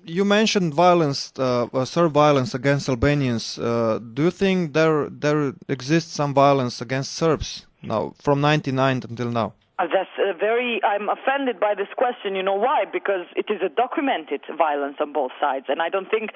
You mentioned violence, Serb violence against Albanians. Do you think there exists some violence against Serbs now, from '99 until now? I'm offended by this question. You know why? Because it is a documented violence on both sides, and I don't think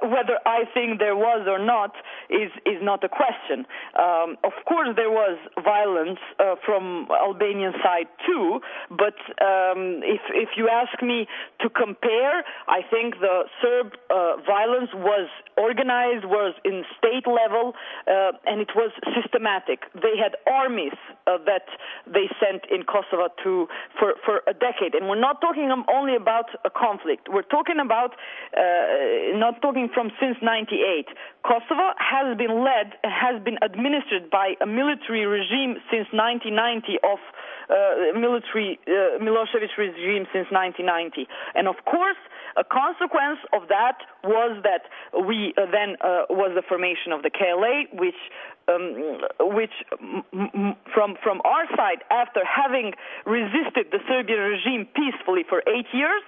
whether I think there was or not is not a question. Of course, there was violence from Albanian side too, but if you ask me to compare, I think the Serb violence was organized, was in state level, and it was systematic. They had armies that they sent in Kosovo for a decade, and we're not talking only about a conflict. We're talking about not talking from since '98. Kosovo has been administered by a military regime since 1990 of military Milosevic regime since 1990, and of course, a consequence of that was that we then was the formation of the KLA, which from our side, after having resisted the Serbian regime peacefully for 8 years,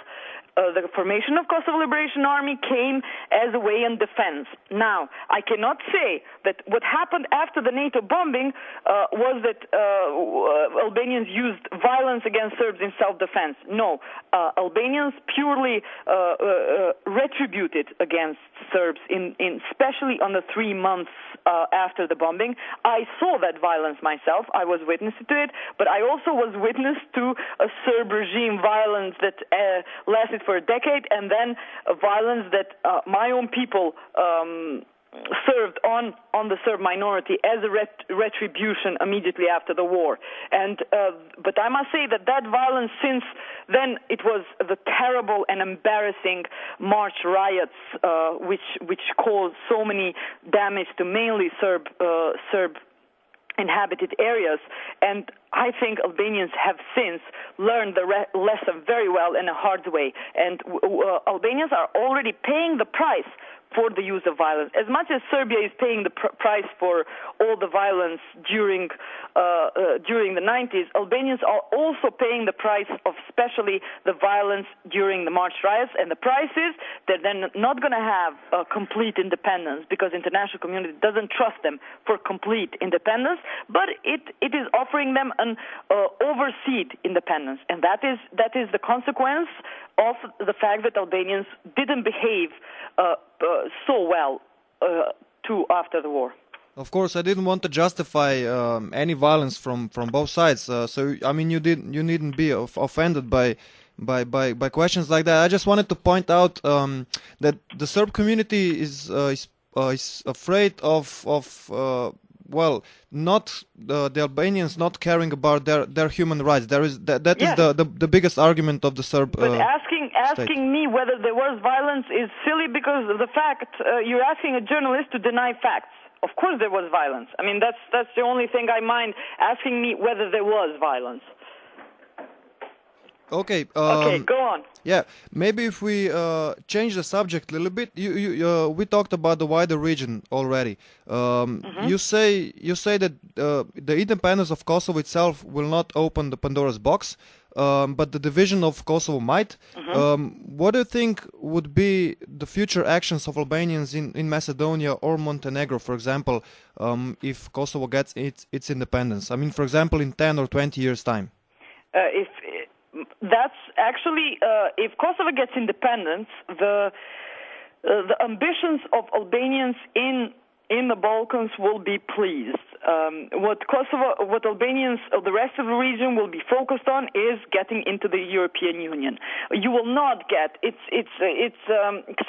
the formation of Kosovo Liberation Army came as a way in defense. Now, I cannot say that what happened after the NATO bombing was that Albanians used violence against Serbs in self-defense. No, Albanians purely retributed against Serbs, especially on the 3 months after the bombing. I saw that violence myself. I was witness to it, but I also was witness to a Serb regime violence that lasted for a decade, and then a violence that my own people served on the Serb minority as a retribution immediately after the war. And but I must say that violence since then, it was the terrible and embarrassing March riots which caused so many damage to mainly Serb inhabited areas, and I think Albanians have since learned the lesson very well in a hard way, and Albanians are already paying the price for the use of violence. As much as Serbia is paying the price for all the violence during the 90s, Albanians are also paying the price of especially the violence during the March riots, and the price is that they're not going to have complete independence because the international community doesn't trust them for complete independence, but it is offering them an overseas independence, and that is the consequence of the fact that Albanians didn't behave so well after the war. Of course, I didn't want to justify any violence from both sides. So I mean, you needn't be offended by questions like that. I just wanted to point out that the Serb community is afraid of not the Albanians not caring about their human rights. That is the biggest argument of the Serb. But asking me whether there was violence is silly because of the fact you're asking a journalist to deny facts. Of course there was violence. I mean, that's the only thing I mind, asking me whether there was violence. Okay. Okay, go on. Yeah, maybe if we change the subject a little bit, we talked about the wider region already. You say that the independence of Kosovo itself will not open the Pandora's box, but the division of Kosovo might. What do you think would be the future actions of Albanians in Macedonia or Montenegro, for example, if Kosovo gets its independence? I mean, for example, in 10 or 20 years' time. That's actually, if Kosovo gets independence, the ambitions of Albanians in the Balkans will be pleased. What Albanians of the rest of the region will be focused on is getting into the European Union. You will not get. It's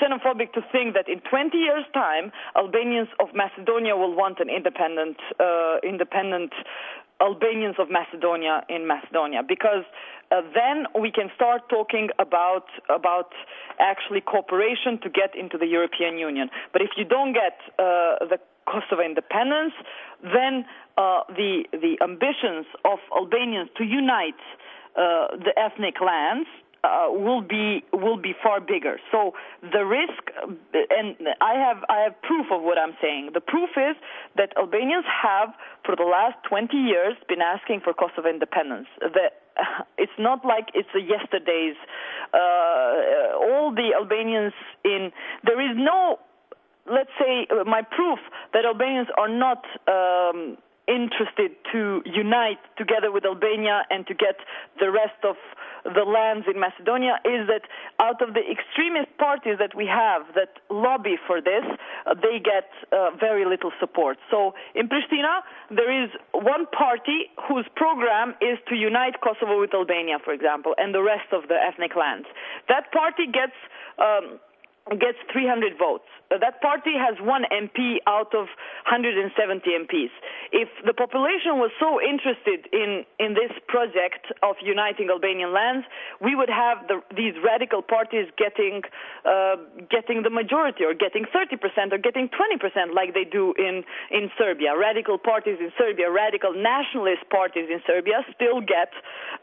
xenophobic to think that in 20 years' time, Albanians of Macedonia will want an independent Albanians of Macedonia in Macedonia, because then we can start talking about actually cooperation to get into the European Union. But if you don't get the Kosovo independence, then the ambitions of Albanians to unite the ethnic lands will be far bigger. So the risk, and I have proof of what I'm saying. The proof is that Albanians have, for the last 20 years, been asking for Kosovo independence. it's not like it's a yesterday's. All the Albanians there is no, let's say, my proof that Albanians are not interested to unite together with Albania and to get the rest of the lands in Macedonia is that out of the extremist parties that we have that lobby for this, they get very little support. So in Pristina, there is one party whose program is to unite Kosovo with Albania, for example, and the rest of the ethnic lands. That party gets 300 votes. That party has one MP out of 170 MPs. If the population was so interested in this project of uniting Albanian lands, we would have these radical parties getting the majority, or getting 30%, or getting 20%, like they do in Serbia. Radical parties in Serbia, radical nationalist parties in Serbia still get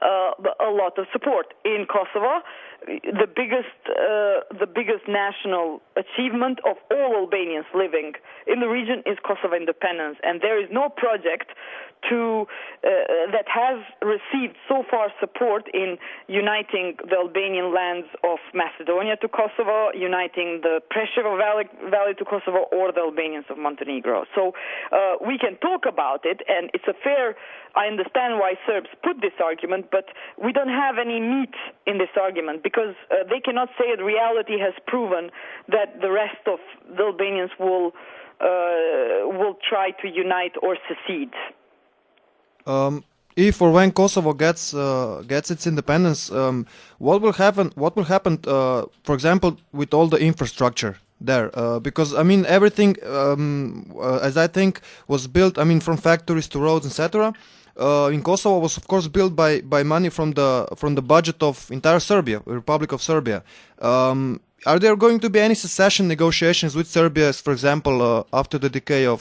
a lot of support. In Kosovo, the biggest national achievement of all Albanians living in the region is Kosovo independence, and there is no project that has received so far support in uniting the Albanian lands of Macedonia to Kosovo, uniting the Preševo Valley to Kosovo, or the Albanians of Montenegro. So we can talk about it, and it's I understand why Serbs put this argument, but we don't have any meat in this argument, because they cannot say that reality has proven that the rest of the Albanians will try to unite or secede. If or when Kosovo gets its independence, what will happen? For example, with all the infrastructure there? Because I mean, everything, as I think, was built. I mean, from factories to roads, etc. In Kosovo was of course built by money from the budget of entire Serbia, Republic of Serbia. Are there going to be any secession negotiations with Serbia, for example, after the decay of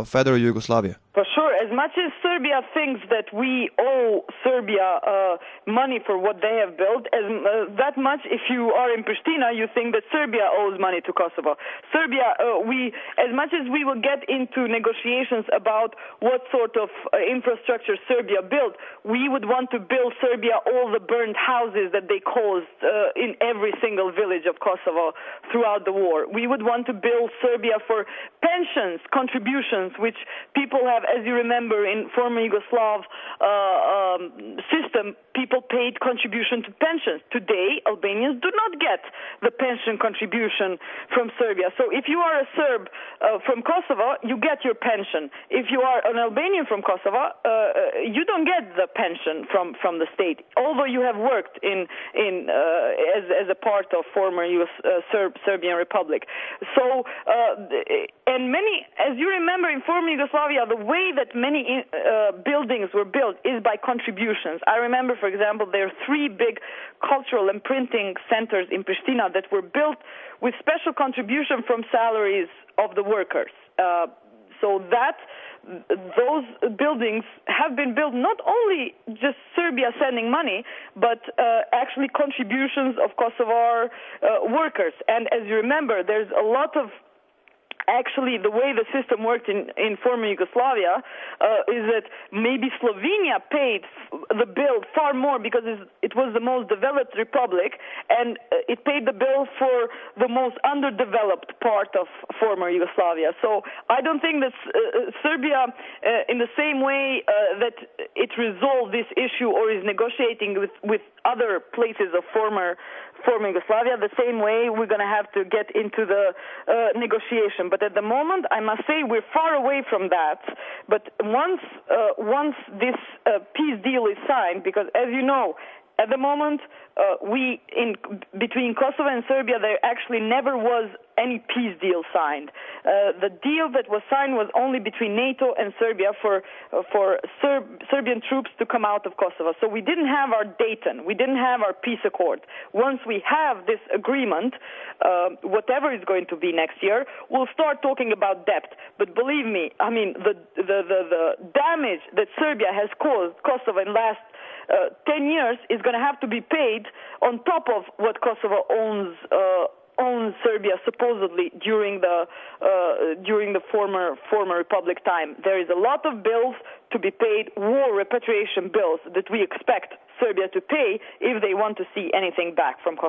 Federal Yugoslavia? For sure. As much as Serbia thinks that we owe Serbia money for what they have built, that much, if you are in Pristina, you think that Serbia owes money to Kosovo. Serbia, as much as we will get into negotiations about what sort of infrastructure Serbia built, we would want to build Serbia all the burned houses that they caused in every single village of Kosovo throughout the war. We would want to build Serbia for pensions, contributions, which people have, as you remember, in former Yugoslav system, people paid contribution to pensions. Today, Albanians do not get the pension contribution from Serbia. So if you are a Serb from Kosovo, you get your pension. If you are an Albanian from Kosovo, you don't get the pension from the state, although you have worked as a part of former Serbian Republic. So, and many, as you remember, in former Yugoslavia, the way that many buildings were built is by contributions. I remember, for example, there are 3 big cultural and printing centers in Pristina that were built with special contribution from salaries of the workers. So that those buildings have been built not only just Serbia sending money, but actually contributions of Kosovar workers. And as you remember, there's a lot of actually, the way the system worked in former Yugoslavia is that maybe Slovenia paid the bill far more because it was the most developed republic, and it paid the bill for the most underdeveloped part of former Yugoslavia. So I don't think that Serbia, in the same way that it resolved this issue or is negotiating with other places of former Yugoslavia, the same way we're going to have to get into the negotiation. But at the moment, I must say we're far away from that. But once this peace deal is signed, because as you know, at the moment, between Kosovo and Serbia, there actually never was any peace deal signed. The deal that was signed was only between NATO and Serbia for Serbian troops to come out of Kosovo. So we didn't have our Dayton. We didn't have our peace accord. Once we have this agreement, whatever is going to be next year, we'll start talking about debt. But believe me, I mean, the damage that Serbia has caused Kosovo in the last 10 years is going to have to be paid on top of what Kosovo owns Serbia supposedly during the former republic time. There is a lot of bills to be paid, war repatriation bills that we expect Serbia to pay if they want to see anything back from Kosovo.